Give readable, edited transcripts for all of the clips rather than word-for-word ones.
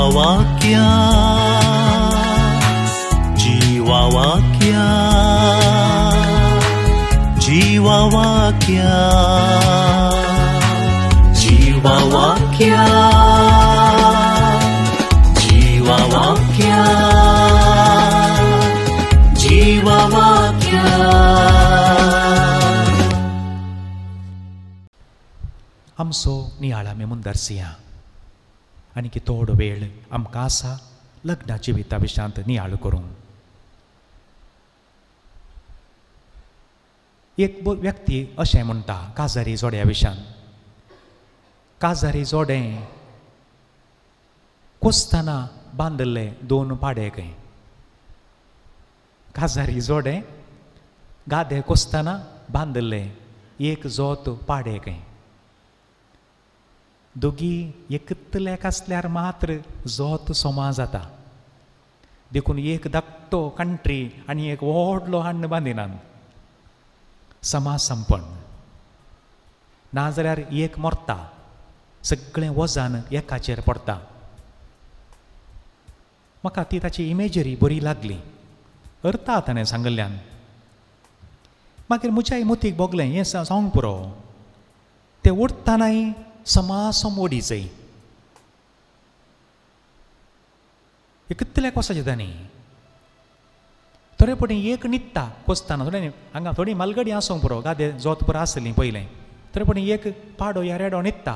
जीवावाक्या जीवावाक्या जीवावाक्या जीवावाक्या जीवावाक्या जीवावाक्या. आमचो नियाळ आमी मुंदरसिया आनी की थोडो वेळ आमकां आसा लग्ना जिविता विशांत नियाळ करूंक. एक व्यक्ती अशें म्हणटा काजारी जोड्या विशान, काजारी जोडें कोस्ताना बांदले दोन पाडे खंय. काजारी जोडें गादे कोस्ताना बांदले एक जोत पाडे खंय. दोगी एकतल्याक आसल्यार मात्र जोत सोमा जाता. देखून एक धाकटो कंट्री आनी एक व्हडलो हांड बांदिनात. समा संपण नाजाल्यार एक मरता, सगळें वजन एकाचेर पडटा. म्हाका ती ताची इमेजरी बरी लागली. अर्था ताणें सांगल्ल्यान मागीर म्हज्याय मतीक भोगलें हें सांगूंक पुरो. तें उरतानाय समासम ओडीचय कितल्याक वसाचें तांणी थोडेपणी एक न्हिदता कोसताना. थोडे हांगा थोडी मालगडी आसूंक पुरो, गादे जोत पुरो आसली पयलें. थोडेपणी एक पाडो या रेडो न्हिदता.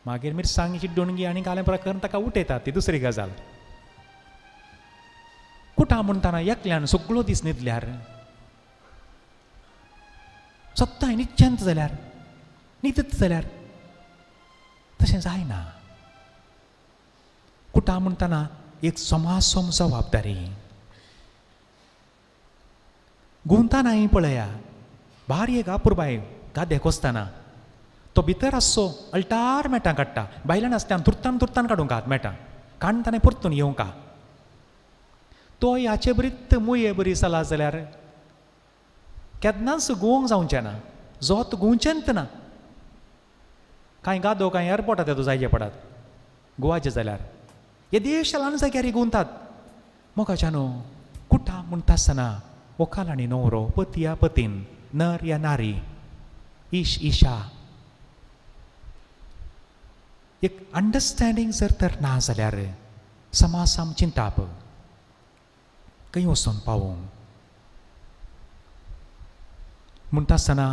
मागीर मिरसांग चिड्डून आनी कालें पुरो करून ताका उठयतात. ती दुसरी गजाल. कुटां म्हणटाना एकल्यान सगळो दीस न्हिदल्यार, सदांय निश्चंत जाल्यार, न्हिदत जाल्यार तशें जायना. कुटां म्हणटाना एक समासम जबाबदारी. गुंतानाय पळया, भारी एक अपुरबाय गादे कोसताना तो भितर आसचो अल्टार मेटां काडटा. बायलान आसल्यान तुरतान तुरतान काडूंक हात मेटां काण ताणें परतून येवंका. तो ह्याचे बरीत मुये बरी जाला जाल्यार केन्नाच गुवंक जावचें ना. जोत गुंवचेंच ना. कांय गादो कांय एअरपोर्टात येतो जायचे पडात गोवाचे जाल्यार. येदेश ल्हान जाग्यार गुंवतात. मोगाच्यानो कुटां म्हणटा आसतना व्हंकल आनी न्हवरो, पती या पतीन, नर या नारी, इश इशा एक अंडरस्टँडींग जर तर ना जाल्यार समासाम चिंताप खंय वचून पावूंक. म्हणटा आसतना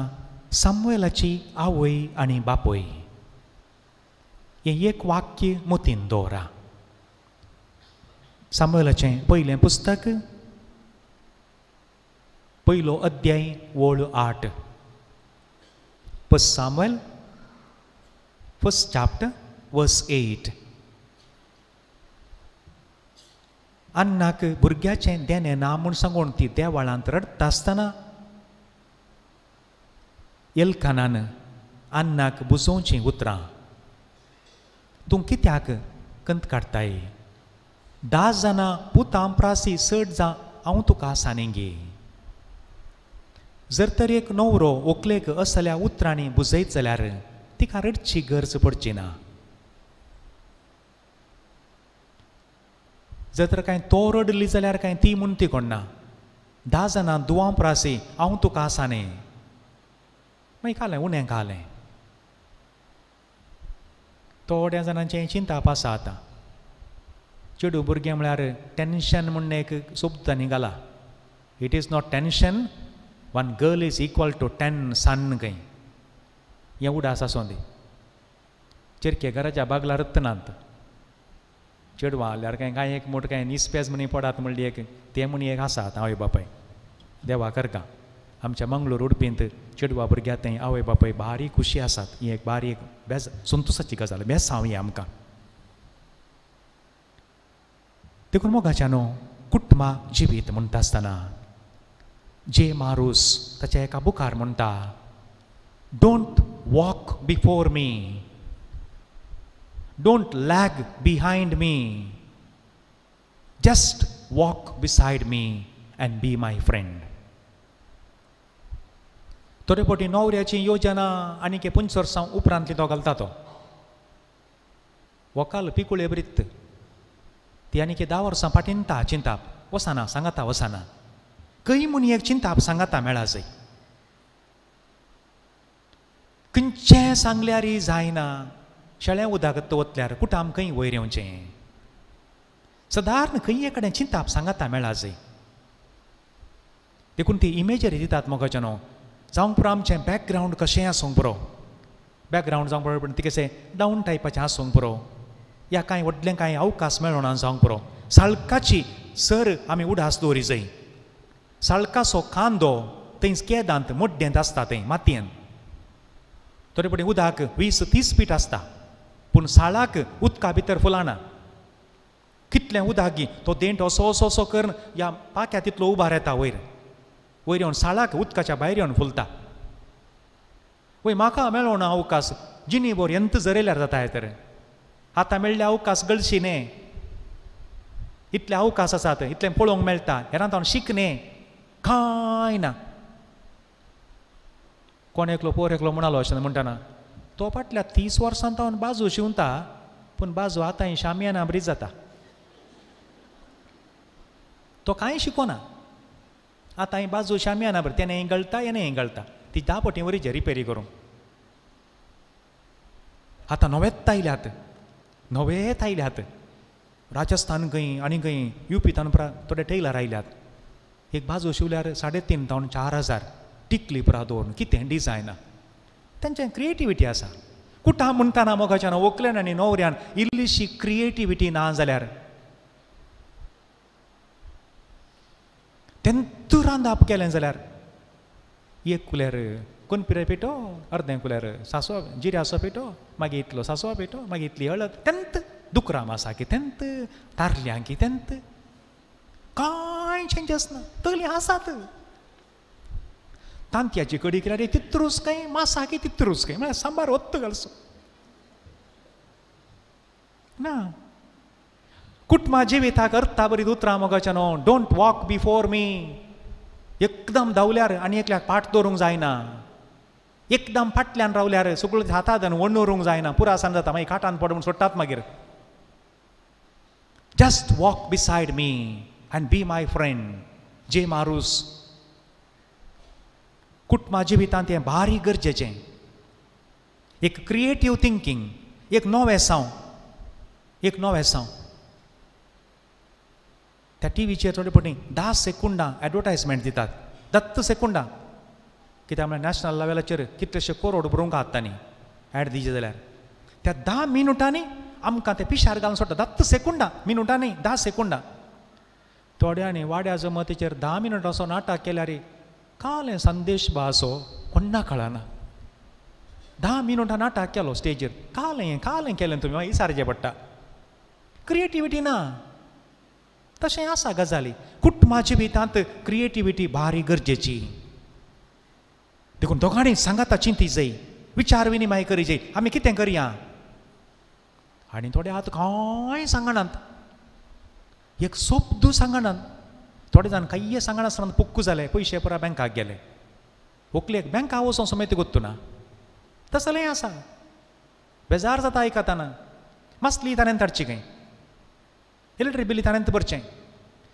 सामुएलाची आवय आनी बापय हें एक वाक्य मतीन दवरा. सामुएलाचें पयलें पुस्तक, पयलो अध्याय, वळ 8. First Samuel, first chapter, verse 8. अन्नाक भुरग्याचें देणें ना म्हूण सांगून ती देवाळांत रडटा आसतना एल्कानान अन्नाक बुजोवचीं उतरां. तूं कित्याक कंत काडताय? 10 जाणां पुतां प्रासी 60 जां हांव तुका सांगें. जर तर एक न्हवरो व्हंकलेक असल्या उतरांनी बुजयत जाल्यार तिका रडची गरज पडची ना. जर तर कांय तो रडली जाल्यार कांय ती म्हूण ती कोण ना. 10 जाणां दुवां प्रासी हांव तुका सांगें. मागीर कालें उणें कालें. थोड्या जाणांचें चिंताप आसा आतां. चेडू भुरगें म्हळ्यार टेन्शन म्हणून एक शब्द निघाला. It is not tension, 1 girl is equal to 10 son खंय. हें उडास आसूं दी. चिरके घराच्या बागला रत्तनात. चेडवां जाल्यार कांय एक मोठ कांय निस्पेज म्हणी पडात म्हणली एक ते म्हणी एक आसात आवय बापाय. देवा करता आमच्या मंगळूर उडपींत चेडवा भुरग्यां थंय आवय बापाय भारी खुशी आसात. ही एक बारी एक बेज संतोशाची गजाल, बेसांव ही आमकां. देखून मोगाच्यानो कुटुंबा जिवीत म्हणटा आसतना जे मारूस ताच्या एका बुकार म्हणटा, don't walk before me, don't lag behind me, just walk beside me and be my friend. थोडे फावटी न्हवऱ्याची योजना आनी 5 वर्सां उपरांतली तो घालता. तो वकाल पिकुळे बरीत ती आनी 10 वर्सां पाटिंता चिंताप वसाना सांगाता वसाना खंय म्हूण एक चिंताप सांगाता मेळा जाय खंयचें सांगल्यारय जायना शेळ्या उदक वतल्यार कुटाम खंय वयर येवचें सदारण खंय कडेन चिंताप सांगाता मेळा जाय देखून ती इमेजरी दितात मोगाचें न्हू जावंक पुरो आमचें बॅकग्रावंड कशें आसूंक पुरो बॅकग्रावंड जावंक पुरो पूण ती कशें डावन टायपाचें आसूंक पुरो या कांय व्हडलें कांय अवकाश मेळोना जावंक पुरो साळकाची सर आमी उडास दवरी जाय साळकाचो कांदो थंय केदांत मोड्डेंत आसता थंय मातयेंत तरी पूण उदक 20-30 फीट आसता पूण साळाक उदका भितर फुलाना कितलें उदक गी तो देंट असो असो असो करून ह्या पाक्या तितलो उबार येता वयर वयर येवन साळाक उदकाच्या भायर येवन फुलता वय म्हाका मेळो ना अवकाश जिनी बोर ಎಂತ जरयल्यार जाता तर आतां मेळ्ळे अवकाश गळशी न्ही इतले अवकाश आसात इतलें पळोवंक मेळटा हेरांत हांव शिकने कांय ना कोण एकलो पोर एकलो म्हणालो अशें म्हणटाना तो फाटल्या 30 वर्सांत हांव बाजू शिंवता पूण बाजू आतां शामियाना बरी जाता तो कांय शिकोना आतां बाजू शामियाना बरी तेणें गळटा हेणें गळटा ती 10 पटी वरीचे रिपेरी करूंक आतां नवेत आयल्यात राजस्थान खंय आनी खंय UP थोडे टेलर आयल्यात एक बाजू शिवल्यार 3.5 तावन 4,000 टिकली पुरा दवरून कितें डिजायना तेंचें क्रिएटिविटी आसा कुटां म्हणटाना मोगाच्यान व्हंकल्यान आनी न्हवऱ्यान इल्लीशी क्रिएटिविटी ना जाल्यार तेंत रांदप केलें जाल्यार एक कुल्यार कोणपिरे पिठो अर्दें कुल्यार सासवा जिऱ्याचो पिठो मागीर इतलो सासवा पिठो मागीर इतली हळद तेंत दुकराम आसा की तेंत तारल्यांक की तेंत कांय चेंजीस ना तगली आसात तांतयाची कडी केल्यार तित्रूच काय मासा की तित्रूच काय म्हळ्यार सांबार ओत्त घालचो ना कुटुंबा जिविताक अर्था बरी उतरां मोगाचें न्हू डोंट वॉक बिफोर मी एकदम धांवल्यार आनी एकल्याक पाट दवरूंक जायना एकदम फाटल्यान रावल्यार सगळो हातात वण व्हरूंक जायना पुरासान जाता मागीर खाटान पडून सोडटात मागीर just walk beside me and be my friend जे मारूस कुटुंबा जिवितांत हें भारी गरजेचें एक क्रिएटीव थिंकींग एक नवें सांव त्या टीव्हीचेर थोडे पटी 10 सेकुंडां एडवर्टायजमेंट दितात 10 सेकुंडां कित्याक म्हळ्यार नॅशनल लेवलाचेर कितलेशे करोड बरोवंक खाता न्ही एड दिजे जाल्यार त्या 10 मिनटांनी आमकां ते पिशार घालून सोडटा 10 सेकुंडां मिनटांनी 10 सेकुंडां थोड्यांनी वाड्या जमतीचेर 10 मिनट असो नाटक केल्यार कालें संदेश बा असो कोण्णा कळना 10 मिनटां नाटक केलो स्टेजीर कालें केलें तुमी मागीर विसारचें पडटा क्रिएटिविटी ना तशें आसा गजाली कुटुंबाच्या भितांत क्रिएटिविटी भारी गरजेची देखून दोगांनी सांगाता चिंती जाय विचार विनिमय करी जाय आमी कितें करया आनी थोडे आतां कांय सांगनात एक सोब्द सांगनात थोडे जाण कांय सांगनासतना पुक्कू जाले पयशे पुरा बँकाक गेले व्हंकलेक बँकाक वचों समेत गोत्तुना तसलें आसा बेजार जाता आयकताना मासली ताणें धाडची खंय इलेक्ट्रीक बिली ताणें भरचें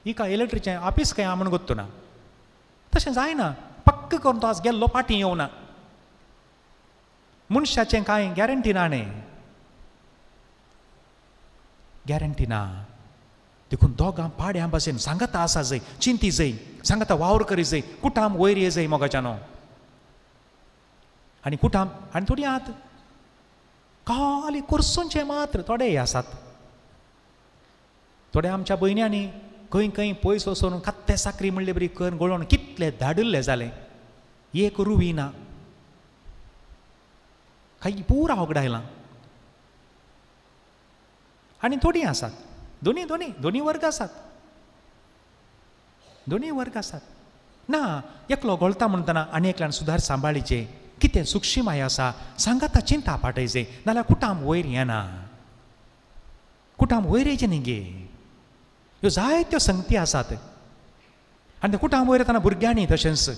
हिका इलेक्ट्रीचें ऑफीस खंय म्हूण गोत्तुना तशें जायना पक्क करून तो आज गेल्लो पाटी येवना मनशाचें कांय गॅरंटी ना न्ही गॅरंटी ना देखून दोगां पाड्यां भाशेन सांगता आसा जाय चिंती जाय सांगता वावर करी जाय कुटाम वयर ये जाय मोगाच्यानो आनी कुटाम आनी थोडी आत खाली करसूंचे मात्र थोडे आसात थोडे आमच्या भयण्यांनी खंय खंय पयस वचून खत्ते साकरी म्हणले बरी करून गळोवन कितले धाडिल्ले जाले एक रुवी ना काही पुरा होगडायलां आनी थोडी आसात दोनी वर्ग आसात ना एकलो गळटा म्हणटना आनी एकल्यान सुदार सांबाळीचे कितें सुक्षीमाय आसा सांगाता चिंता पाटयचे नाल्यार कुटाम वयर येना कुटाम वयर येचे न्ही गे ह्यो जायत्यो संगती आसात आनी ते कुटाम वयर येताना भुरग्यांनी तशेंच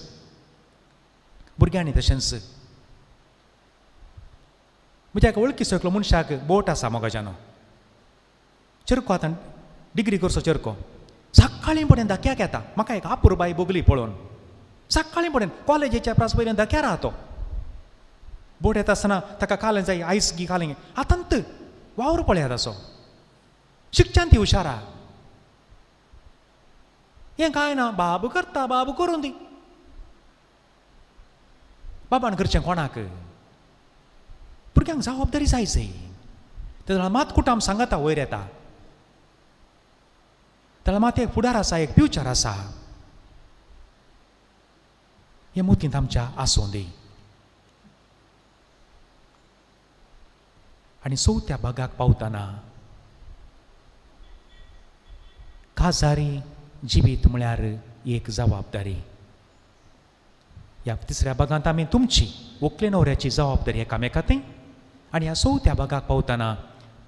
म्हज्या एका वळखीचो एकलो मनशाक बोट आसा मोगाच्यानो चरको आतां डिग्री करचो चरको सकाळीं फुडें धक्याक येता. म्हाका एक आपुरबाई बोगली पळोवन सकाळीं फुडें कॉलेजीच्या प्रासपयल्यान धक्यार आहा तो. बोट येता आसतना ताका कालें जाय आयस गी कालें आतांत वावर पळयात ताचो. शिक्षण ती हुशार आहा. हें कांय ना, बाबू करता, बाबू करून दी. बाबान करचें कोणाक? भुरग्यांक जबाबदारी जाय जाय. तेन्ना मात कुटाम सांगाता वयर येता. तेन्ना मात एक फुडार आसा, एक फ्युचर आसा. हे मोतींत आमच्या आसूं दी. आनी चवथ्या भागाक पावतना काजारी जिवीत म्हळ्यार एक जबाबदारी. ह्या तिसऱ्या भागांत आमी तुमची व्हंकले न्हवऱ्याची जबाबदारी एकामेकांतय आनी ह्या चवथ्या भागाक पावतना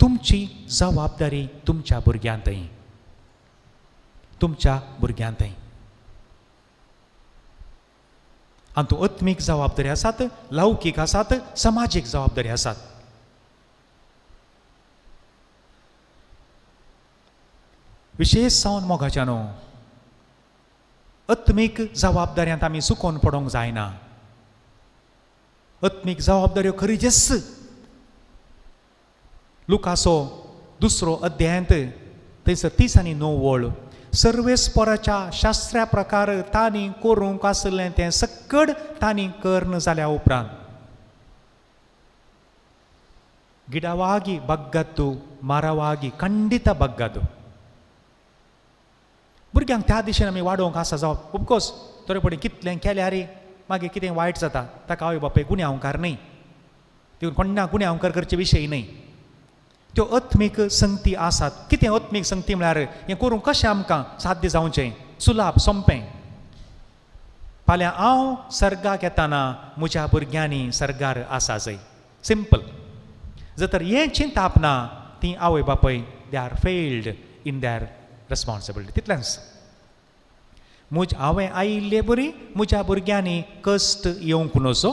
तुमची जबाबदारी तुमच्या भुरग्यांतय. तुमच्या भुरग्यांतय हातूंत अत्मीक जबाबदारी आसात, लौकीक आसात, समाजीक जबाबदारी आसात. विशेश सावन मोगाच्यानो अत्मीक जबाबदाऱ्यांत आमी चुकोवन पडोंक जायना. अत्मीक जबाबदाऱ्यो खरीचेच लुकाचो 2 अध्यायांत थंयसर 30 आनी 9 वळ सर्वेस्पराच्या शास्त्रा प्रकार तांणी करूंक आसलें तें सकड तांणी करन जाल्या उपरांत गिडवागी बग्गद्दू मरवागी खंडित बग्गद्दू. भुरग्यांक त्या दिशेन आमी वाडोवंक आसा जावप. ऑफकोर्स तरेपणी कितलें केल्यार मागीर कितें वायट जाता ताका आवय बापूय गुन्यांवकार न्हय. देखून कोण्या गुन्यांवकार करचे विशय न्हय. त्यो अत्मीक संगती आसात. कितें अत्मीक संगती म्हळ्यार हें करूंक कशें आमकां साध्य जावचें, सुलाभ, सोंपें. फाल्यां हांव सर्गाक येताना म्हज्या भुरग्यांनी सर्गार आसा जाय. सिंपल. जर तर हें चिंताप ना ती आवय बापूय they are failed in their responsibility. तितलेंच. हांवें आयिल्ले बरी म्हज्या भुरग्यांनी कश्ट येवंक नजो.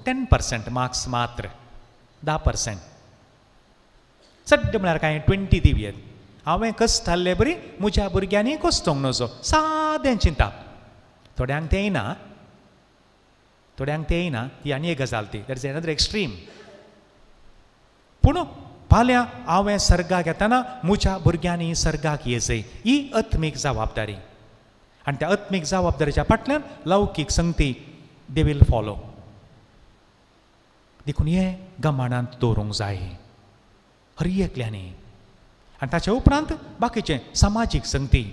10% मार्क्स मात्र 10%. सड्ड म्हळ्यार कांय 20 दिवयेत. हांवें कश्ट हाडले बरी म्हज्या भुरग्यांनी कश्टोंक नजो. सादें चिंताप. थोड्यांक तें येना. थोड्यांक तें येना. ती आनी एक गजाल ती. That is another extreme. पूण फाल्यां हांवें सर्गाक येताना म्हज्या भुरग्यांनी सर्गाक येजय. ही अत्मीक जबाबदारी. आनी त्या अत्मीक जबाबदारीच्या फाटल्यान लौकीक संगती दे वील फॉलो. देखून हें गमाणांत दवरूंक जाय हर एकल्यानी. आनी ताचे उपरांत बाकीचे समाजीक संगती.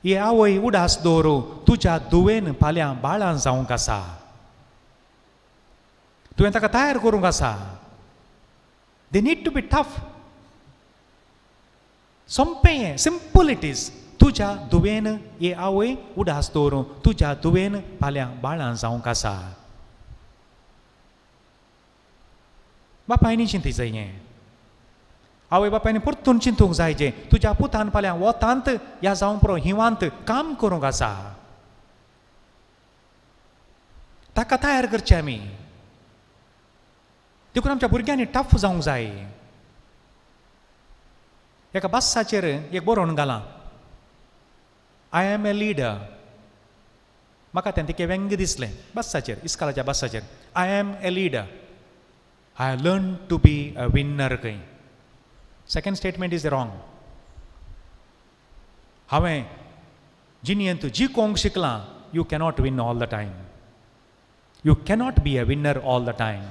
हे आवय उडास दवरू तुज्या दुवेन फाल्यां बाळां जावंक आसा. तुवें ताका तयार करूंक आसा. They need to be tough. सोंपें हें. Simple it is. तुज्या दुवेन हे आवय उडास दवरू तुज्या दुवेन फाल्यां बाळां जावंक आसा. बापायनी चिंती जाय हें. आवय बापायनी परतून चिंतूंक जाय जें तुज्या पुतान फाल्यां वतांत ह्या जावं पुरो हिवांत काम करूंक आसा. ताका तयार करचें आमी. देखून आमच्या भुरग्यांनी टफ जावंक जाय. एका बसाचेर एक बरोवन घालां. आय एम ए लिडर. म्हाका तें तिके व्यंग दिसलें बसाचेर, इस्कालाच्या बसाचेर. I am a leader. I learn to be a winner खंय. Second statement is wrong. हांवें जिणेंत जिखोवंक शिकलां. You cannot win all the time. You cannot be a winner all the time.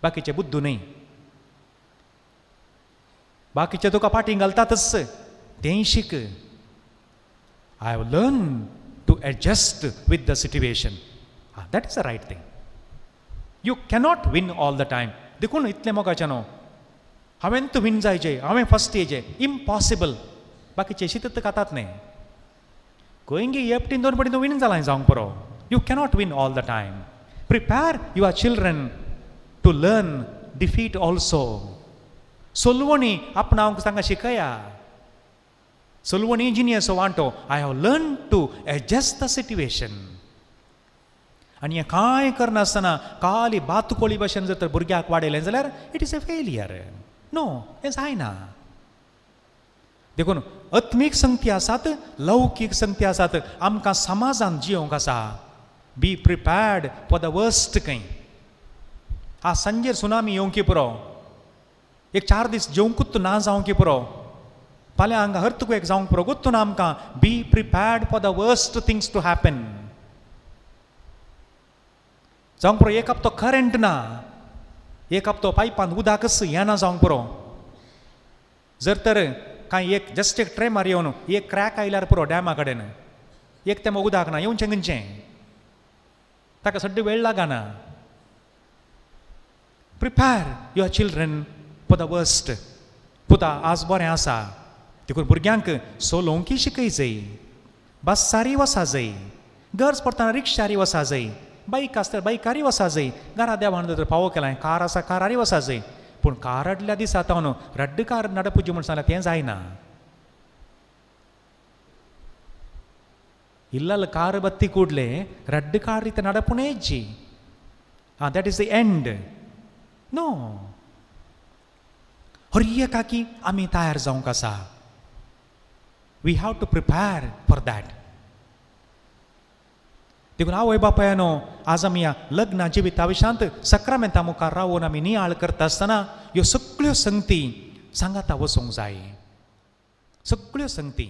बाकीचे बुद्धू न्हय. बाकीचे तुका फाटीं घालतातच तेंय शीक. I have learn to adjust with the situation. That is the right thing. You cannot win all the time. देखून इतलें मोगाचें न्हू. हांवें तूं विन जायचें, हांवें फस्ट येजें. इम्पॉसिबल. बाकीचे शितत खातात न्ही. खंय एपटीन 2 फावटी तूं विन जालां जावंक पुरो. You cannot win all the time. Prepare your children to learn defeat also. सोलवणी आपणावंक तांकां शिकया. सोलवणी इंजिनियर्सो वांटो. I have learn to adjust the situation. आनी हें कांय करनासतना खाली बातुकोळी भशेन जर तर भुरग्याक वाडयलें जाल्यार it is a failure. No, हें जायना. देखून आत्मीक संगती आसात, लौकीक संगती आसात. आमकां समाजान जियोंक आसा. B prepared for the worst खंय. आज सांजेर सुनामी येवंकी पुरो. एक 4 दीस जेवंकूच ना जावंकी पुरो. फाल्यां हांगा अर्थक्वेक जावंक पुरो. गुत्तू ना आमकां. Be prepared for the worst things to happen. जावंक पुरो एक हप्तो करंट ना, एक हप्तो पायपान उदकच येना जावंक पुरो. जर तर कांय एक जस्ट एक ट्रेमर येवन एक क्रॅक आयल्यार पुरो डॅमा कडेन, एक तें उदक ना, येवचें खंयचें. ताका सड्ड वेळ लागना. Prepare your children for the worst. पुता आज बरें आसा, देखून भुरग्यांक सोलोवंकी शिकय जाय, बसारी वसा जाय, गरज पडटाना रिक्षारी वसा जाय, बाईक आसता बायकारी वसा जाय, घरा देवान जर फावो केला कार आसा कारारी वसा जाय. पूण कार हाडल्या दिसा तावन रड्ड कार नडपुजी म्हूण सांगल्यार तें जायना. इल्ल कार बत्ती ಕೂಡಲೇ रड्ड कार ರೀತಿ ನಡಪುನೇ ಇಜ್ಜಿ. That is the end. No. ಹೊರ್ಯಕಾಕಿ आमी तयार जावंक आसा. We have to prepare for that. देखून आवय बापायनो, आज आमी ह्या लग्न जिविता विशांत सक्रामेंता मुखार रावून आमी नियाळ करता आसतना ह्यो सगळ्यो संगती सांगाता वचूंक जाय. सगळ्यो संगती